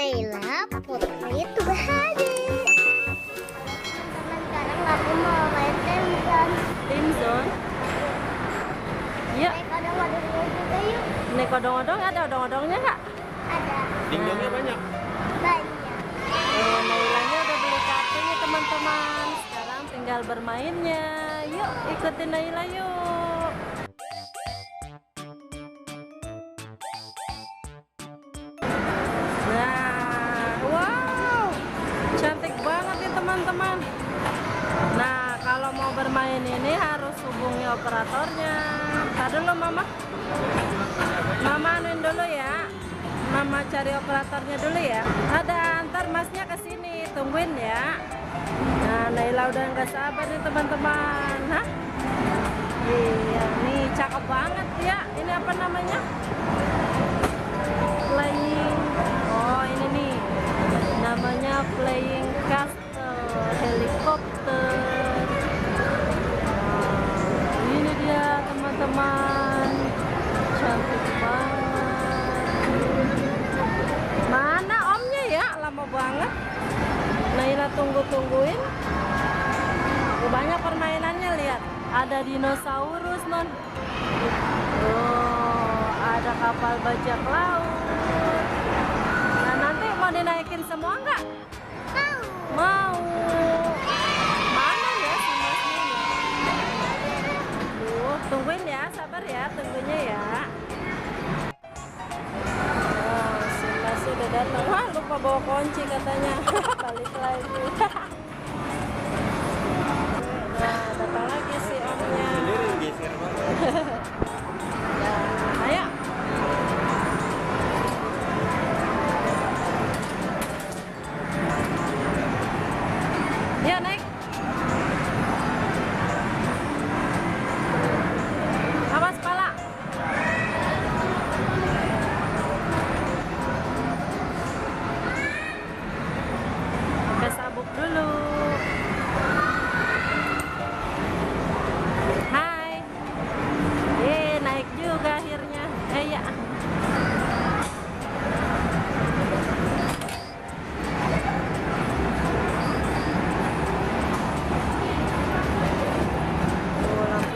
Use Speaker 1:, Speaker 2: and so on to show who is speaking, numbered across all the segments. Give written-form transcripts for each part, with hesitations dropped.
Speaker 1: Naila Putri Tubahade. Teman-teman, sekarang aku mau main Timzone.
Speaker 2: Timzone? Yuk.
Speaker 1: Naik odong-odongnya juga yuk.
Speaker 2: Naik odong-odong, ada odong-odongnya nggak?
Speaker 1: Ada.
Speaker 3: Dingdongnya banyak.
Speaker 1: Banyak.
Speaker 2: Nailanya udah beli kartunya teman-teman. Sekarang tinggal bermainnya. Yuk, ikutin Naila yuk. Nah, wow, cantik banget nih teman-teman. Nah, kalau mau bermain ini harus hubungi operatornya. Tadi dulu Mama. Mama anuin dulu ya. Mama cari operatornya dulu ya. Ada, ntar masnya ke sini, tungguin ya. Nah, Naila udah nggak sabar nih teman-teman. Hah? Iya, nih cakep banget ya. Ini apa namanya? Flying. Oh, ini nih. Namanya Flying Castle helikopter. Nah, ini dia teman-teman. Cantik banget. Mana omnya ya? Lama banget. Naila tungguin. Banyak permainannya, lihat. Ada dinosaurus non. Oh, ada kapal bajak laut. Nah, nanti mau dinaikin semua nggak? Mau. Mana ya si masnya ya? Tungguin ya, sabar ya, tunggunya ya. Oh, si mas udah datang. Wah, lupa bawa kunci katanya. Balik lagi. Nah, datang lagi si omnya.
Speaker 3: Sendiri geser banget.
Speaker 2: Nah, ayo. Yuk naik. Awas pala. Pakai sabuk dulu. Hai. Naik juga akhirnya. Ya. Oh, lampu.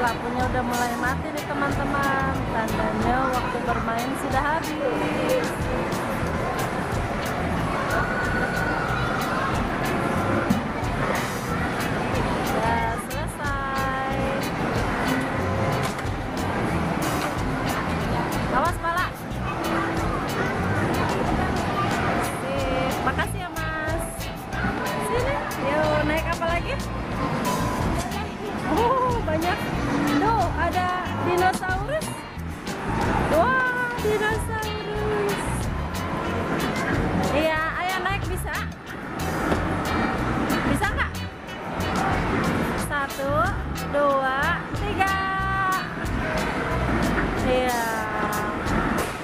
Speaker 2: Lampunya udah mulai mati nih teman-teman. Tandanya waktu bermain sudah habis. Sudah selesai. Awas pala. Sip. Makasih ya mas. Sini. Yuk naik apa lagi? Oh, banyak. Tuh, ada dinosaurus. Wah, dinosaurus. Iya, ayo naik bisa? Bisa nggak? 1, 2, 3. Iya.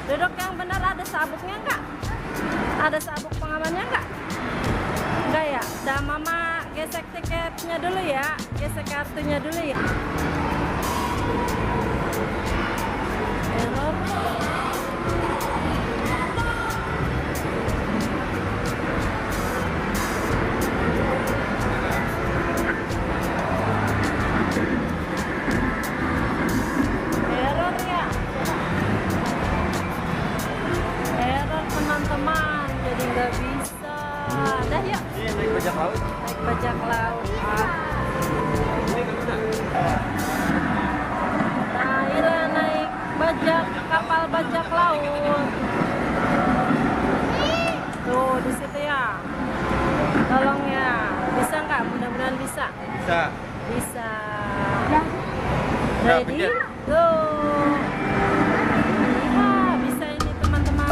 Speaker 2: Duduk yang benar, ada sabuknya nggak? Ada sabuk pengamannya nggak? Udah mama gesek tiketnya dulu ya, gesek kartunya dulu ya. Error. Error ya. Error teman-teman, jadi nggak bisa. Dah yuk.
Speaker 3: Ini naik bajak laut.
Speaker 2: Naik bajak laut.
Speaker 3: Ini nggak bisa.
Speaker 2: Nah, Ira naik kapal bajak laut. Tuh di situ ya. Tolong ya. Bisa nggak? Mudah-mudahan bisa.
Speaker 3: Bisa.
Speaker 2: Bisa.
Speaker 3: Udah,
Speaker 2: Ready?
Speaker 3: pencet.
Speaker 2: Go. Iya, bisa ini teman-teman.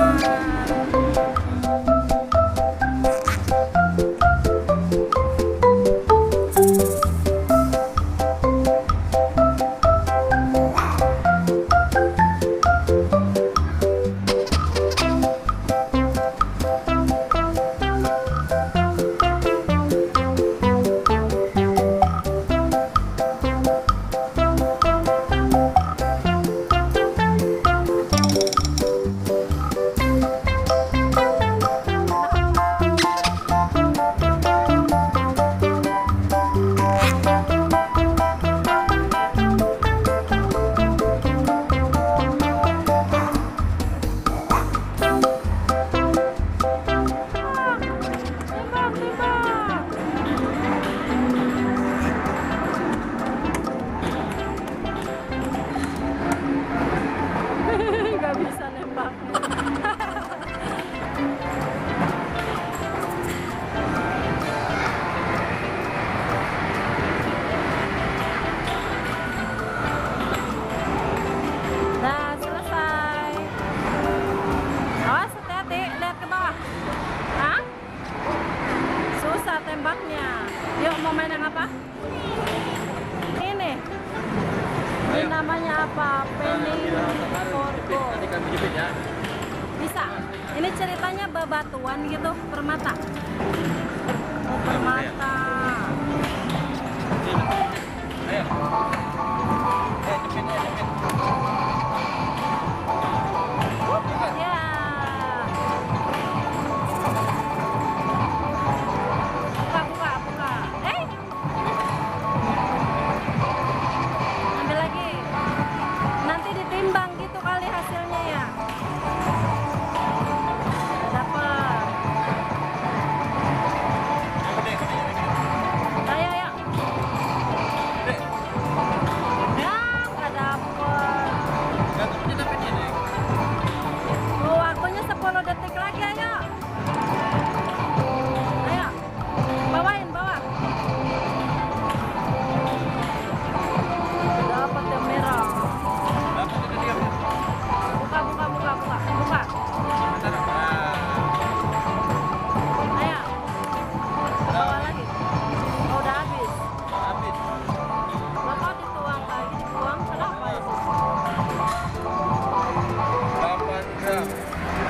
Speaker 2: Tembak, tembak. Nggak bisa nembaknya. Nah, selesai. Awas, hati-hati, lihat ke bawah. Hah? Susah tembaknya. Yuk, mau main yang apa? Ini. Ini namanya apa? Penny Forgo.
Speaker 3: Nanti kami jepit ya.
Speaker 2: Bisa. Ini ceritanya bebatuan gitu, permata. Oh, permata.
Speaker 3: Ayo. Jepit ya, jepit.
Speaker 2: Ya. Buka, buka, buka. Ambil lagi. Nanti ditimbang gitu kali hasilnya ya. Dapat. Ayo, ayo. Ya, nggak dapet.
Speaker 3: Nggak tahu dia dapetnya nih.
Speaker 2: Oh, waktunya 10 detik lagi, ayo. Ayo. Bawain, bawa. Dapat yang merah.
Speaker 3: Dapat itu dia.
Speaker 2: Buka, buka, buka, buka. Buka.
Speaker 3: Bentar. Nah.
Speaker 2: Ayo. Bawa lagi. Oh, udah habis.
Speaker 3: Habis.
Speaker 2: Loh, kok dituang lagi, dibuang. Kenapa itu?
Speaker 3: 8 gram.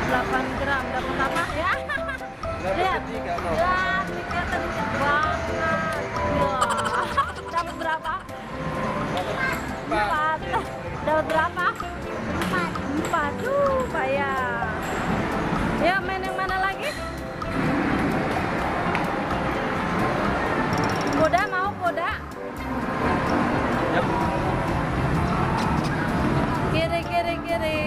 Speaker 2: 8 gram. Dapat apa? Ya. Lihat.
Speaker 3: Dapat 3 loh.
Speaker 2: Ya, tiketnya dikit banget. Wah. Dapat berapa? 4. Dapat berapa? 4. Payah. Ya, main yang mana lagi? Kuda mau kuda?
Speaker 3: Yap.
Speaker 2: Kiri, kiri, kiri.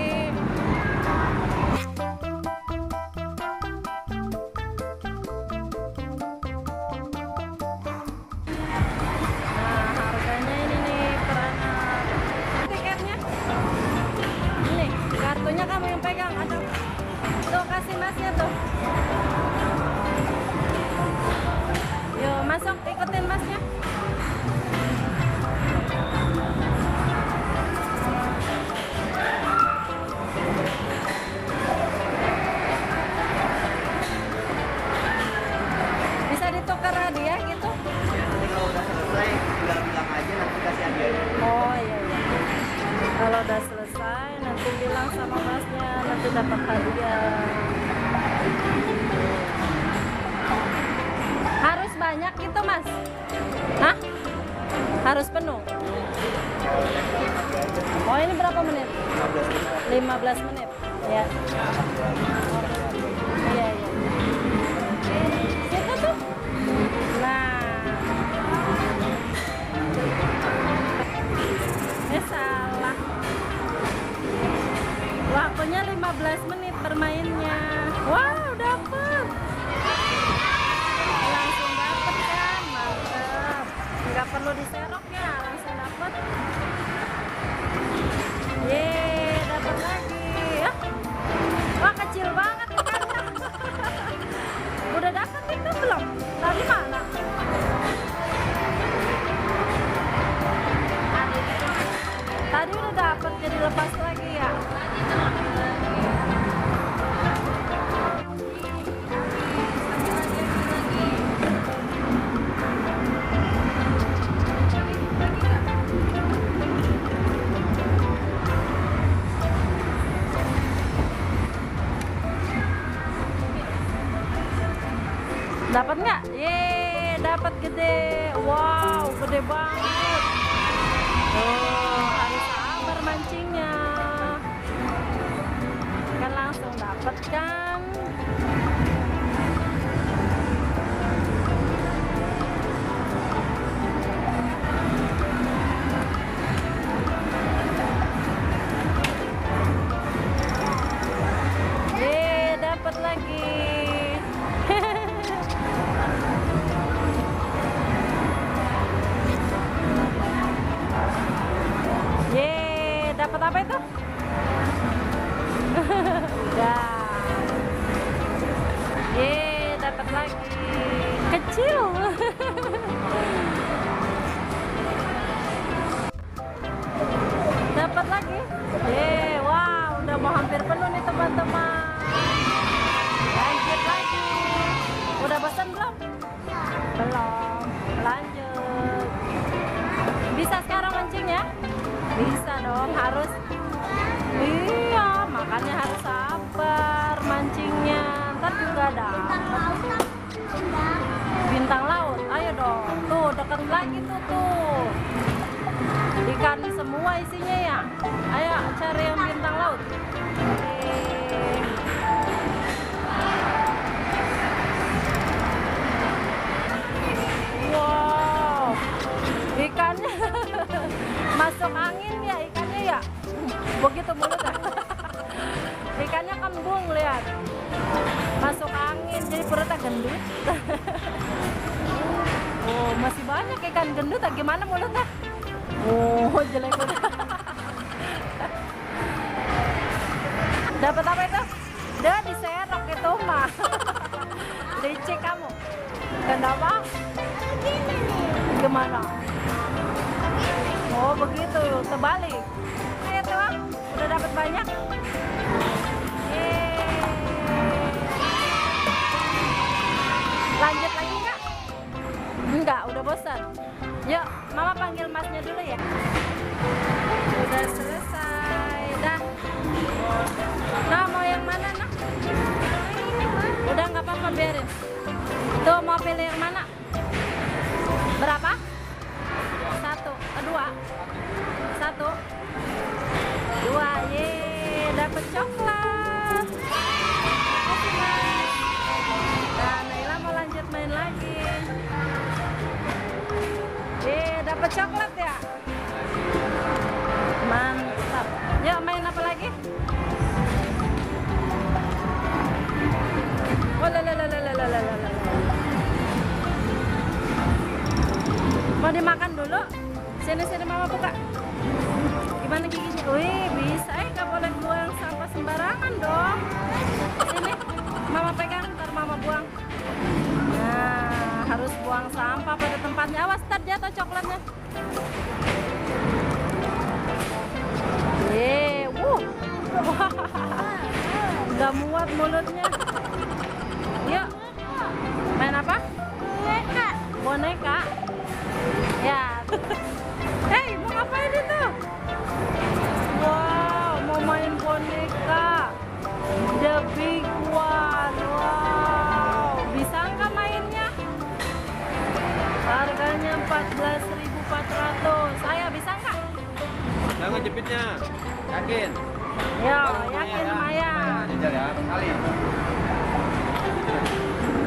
Speaker 2: Nah, harganya ini nih per anak. Tiketnya? Ini, kartunya kamu yang pegang atau? Tuh, kasih masnya tuh. Yuk, masuk, ikutin masnya. Bisa ditukar hadiah gitu?
Speaker 4: Nanti kalau udah selesai tinggal bilang aja nanti kasih hadiahnya.
Speaker 2: Oh iya iya. Kalau udah selesai nanti bilang sama masnya, nanti dapat hadiah. Harus banyak. Harus penuh. Oh, ini berapa menit? 15 menit. Ya. Iya, iya. Situ tuh. Nah. Salah. Waktunya 15 menit bermainnya. Wow, dapet. Langsung dapet kan, mantap. Nggak perlu diserok ya, langsung dapet. Yeay, dapet lagi. Ah. Wah, kecil banget ikannya. Udah dapet itu belum? Tadi mana? Tadi udah dapet, jadi lepas lagi ya. Dapat nggak? Yeay, dapat gede. Wow, gede banget. Oh, harus sabar mancingnya. Kan langsung dapat kan? Yeay, dapat lagi. Dapat apa itu? Udah. Yeay, dapat lagi. Kecil. Dapat lagi. Yeay, wow, udah mau hampir penuh nih teman-teman. Lanjut lagi. Udah bosan belum? Belum. Lanjut. Bisa sekarang mancingnya? Bisa dong, harus. Iya, makanya harus sabar mancingnya. Ntar juga dapat. Bintang laut, ayo dong. Tuh, deket lagi tuh. Ikan semua isinya ya. Ayo cari yang bintang laut. Wow, ikannya masuk angin ya ikannya ya. Begitu mulutnya. Ikannya kembung, lihat. Masuk angin jadi perutnya gendut. Oh, masih banyak ikan gendut. Gimana mulutnya? Oh, jelek banget. Dapat apa itu? Udah diserok itu mah. Licik kamu. Kenapa? Gimana? Oh, begitu, terbalik. Ayo tuh, udah dapat banyak. Yeay. Lanjut lagi nggak? Enggak, udah bosan. Yuk, mama panggil masnya dulu ya. Udah selesai, dah. Nah, mau yang mana, nak? Udah nggak apa-apa, biarin. Tuh, mau pilih yang mana? Berapa? Satu, dua. Satu, dua. Yeay, dapet coklat. Oke, Mas. Nah, Naila mau lanjut main lagi. Yeay, dapet coklat ya. Mantap. Yuk, main apa lagi? Mau dimakan dulu? Sini mama buka. Gimana giginya? Wih, bisa. Gak boleh buang sampah sembarangan dong. Sini, mama pegang, ntar mama buang. Nah, harus buang sampah pada tempatnya. Awas, ntar jatuh coklatnya. Yeay, Gak muat mulutnya. Yuk, main apa? Boneka. Ya. Hei, mau ngapain itu? Wow, mau main boneka. The big one. Wow, bisa nggak mainnya? Harganya 14.400.
Speaker 3: jepitnya. Yakin?
Speaker 2: Yo, yakin Maya.
Speaker 3: Jajal ya, kali.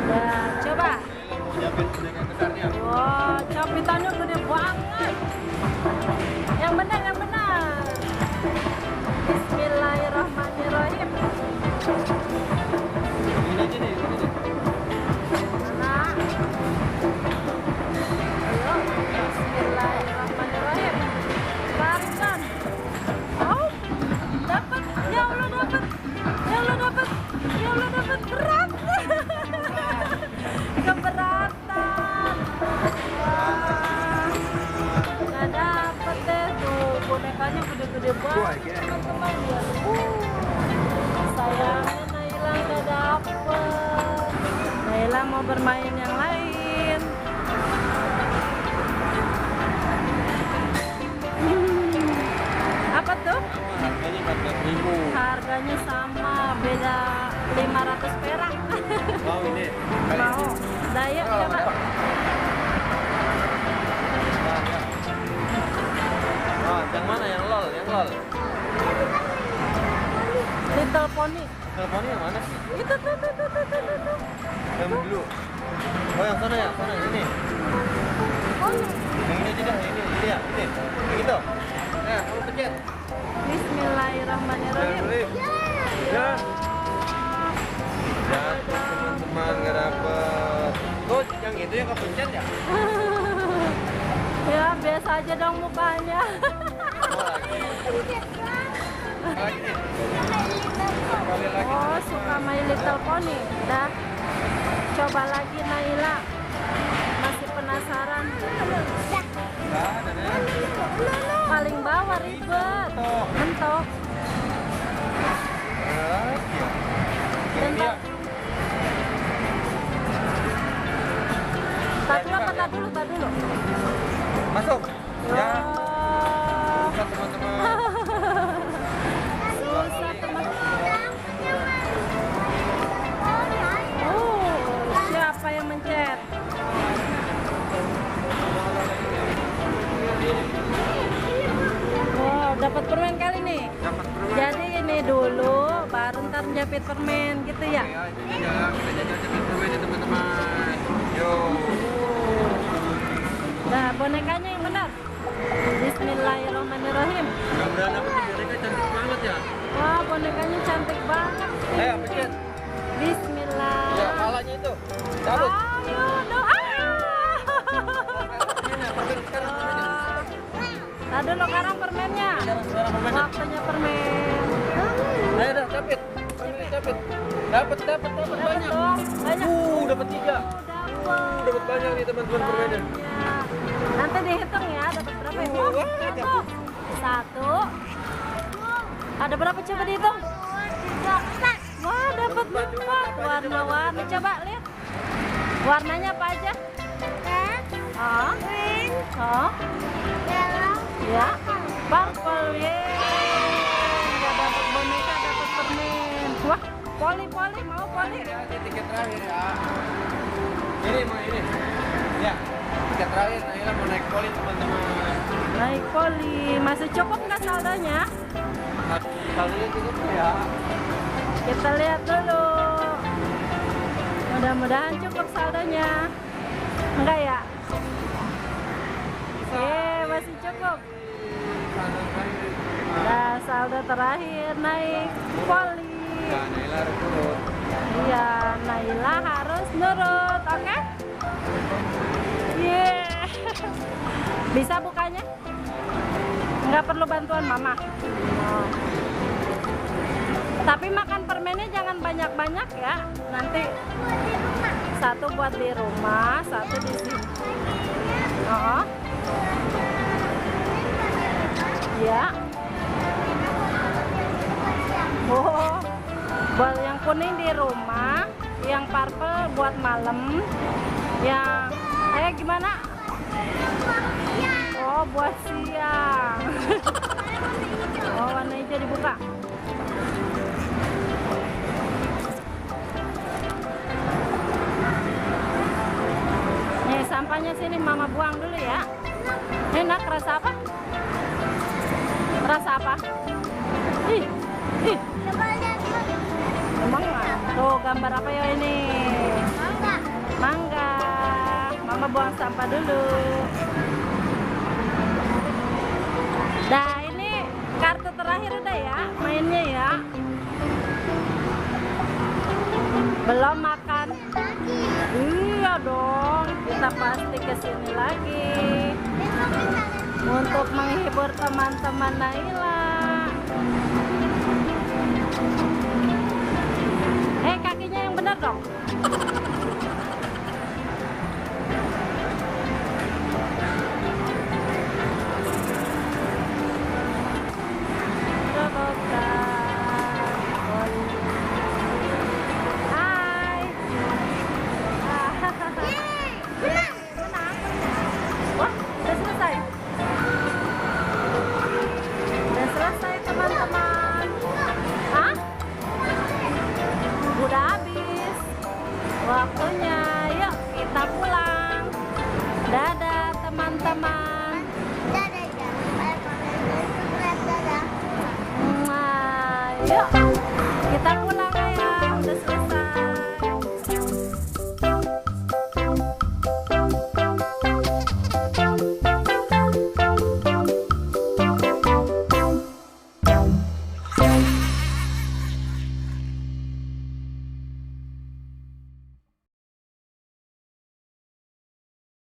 Speaker 2: Ya, coba.
Speaker 3: Mau jepit boneka besarnya.
Speaker 2: Wow, capitannya gede banget. Yang benar, yang benar. Bismillahirrahmanirrahim.
Speaker 3: Ini aja nih, ini nih.
Speaker 2: Nah. Ayo, bismillahirrahmanirrahim. Barisan. Oh, dapat. Ya Allah dapat. Ya Allah dapat. Ya Allah dapat berat. Keberatan. Wah. Nggak dapet deh tuh. Bonekanya gede-gede banget teman-teman ya. Sayangnya Naila nggak dapet. Naila mau bermain yang lain. Apa tuh?
Speaker 3: Harganya 14.000.
Speaker 2: Harganya sama, beda 500 perak.
Speaker 3: Mau ini?
Speaker 2: Mau? Daya coba.
Speaker 3: Oh, yang mana? Yang lol, yang lol.
Speaker 2: Little Pony.
Speaker 3: Teleponnya yang mana sih?
Speaker 2: Itu tuh.
Speaker 3: Yang dulu. Oh, yang sana ya, sana ini.
Speaker 2: Pony.
Speaker 3: Yang ini aja dah, ini ya, ini. Yang itu. Nah, kamu pencet.
Speaker 2: Bismillahirrahmanirrahim.
Speaker 3: Beli. Ya. Ya, teman-teman nggak dapet. Oh, yang itu yang kepencet ya?
Speaker 2: Ya biasa aja dong mukanya.
Speaker 3: Oh, lagi. Lagi nih. Kali lagi.
Speaker 2: Oh suka My Little Pony. Dah. Coba lagi Naila. Masih penasaran.
Speaker 3: Nggak ada deh.
Speaker 2: Paling bawah ribet. Mentok.
Speaker 3: Lagi ya. Ini ya.
Speaker 2: Tak dulu.
Speaker 3: Masuk. Ya.
Speaker 2: Wah.
Speaker 3: Susah teman-teman.
Speaker 2: Susah teman-teman. Siapa yang mencet? Wow, dapat permen kali nih.
Speaker 3: Dapat permen.
Speaker 2: Jadi ini dulu, baru ntar jepit permen gitu ya.
Speaker 3: Ya, ini jalan kita jajal permen ya teman-teman. Yo.
Speaker 2: Nah, bonekanya yang benar. Bismillahirrahmanirrahim.
Speaker 3: Mudah-mudahan dapat boneka cantik banget ya.
Speaker 2: Wah, bonekanya cantik banget.
Speaker 3: Ayo pencet.
Speaker 2: Bismillah.
Speaker 3: Ya, palanya itu. Cabut.
Speaker 2: Ayo, doa.
Speaker 3: Permennya, sekarang permennya.
Speaker 2: Nah, dulu sekarang permennya.
Speaker 3: Sekarang permennya.
Speaker 2: Waktunya permen.
Speaker 3: Ayo dah, capit. Permennya capit. Dapat banyak.
Speaker 2: Dong, banyak.
Speaker 3: Dapat 3.
Speaker 2: Dapat.
Speaker 3: Dapat banyak nih teman-teman permennya.
Speaker 2: Banyak. Nanti dihitung ya, dapat berapa ya?
Speaker 3: Wah,
Speaker 2: Satu. Satu. Ada berapa coba dihitung? Wah, dapat 4. Warna-warni coba lihat. Warnanya apa aja? Oh. Oh. Ya. Purple. Yeay. Nggak dapat boneka, dapat permen. Wah, poli mau poli.
Speaker 3: Ya, ini tiket terakhir ya. Ini mau ini. Ya, tiket terakhir. Naila mau naik poli teman-teman.
Speaker 2: Naik poli. Masih cukup nggak saldonya?
Speaker 3: Saldonya cukup ya.
Speaker 2: Kita lihat dulu. Mudah-mudahan cukup saldonya. Enggak ya? Masih cukup. Nah, saldo terakhir naik poli.
Speaker 3: Ya, Naila harus turun.
Speaker 2: Iya, Naila harus nurut, oke? Yeah. Bisa bukanya? Nggak perlu bantuan mama. Oh. Tapi makan permennya jangan banyak-banyak ya. Nanti satu buat di rumah, satu di sini. Oh. Ya. Oh. Buat yang kuning di rumah, yang purple buat malam. Yang gimana? Oh, buat siang. Oh, warna hijau dibuka. Nih, sampahnya sini mama buang dulu ya. Enak, rasa apa? Ngerasa apa? Ih, ih.
Speaker 1: Coba lihat Mak.
Speaker 2: Emang tuh gambar apa ya ini?
Speaker 1: Mangga.
Speaker 2: Mangga. Mama buang sampah dulu. Nah ini kartu terakhir udah ya mainnya ya. Belum makan.
Speaker 1: Lagi.
Speaker 2: Iya dong, kita pasti kesini lagi
Speaker 1: Besok kita
Speaker 2: untuk menghibur teman-teman Naila. Kakinya yang benar dong. Hai.
Speaker 1: menang.
Speaker 2: Menang. Wah, udah selesai. Udah selesai teman-teman. Hah? Udah habis. Waktunya. Yuk kita pulang. Dadah teman-teman.
Speaker 1: Dadah ya. Bye-bye. Dadah.
Speaker 2: Yuk kita pulang.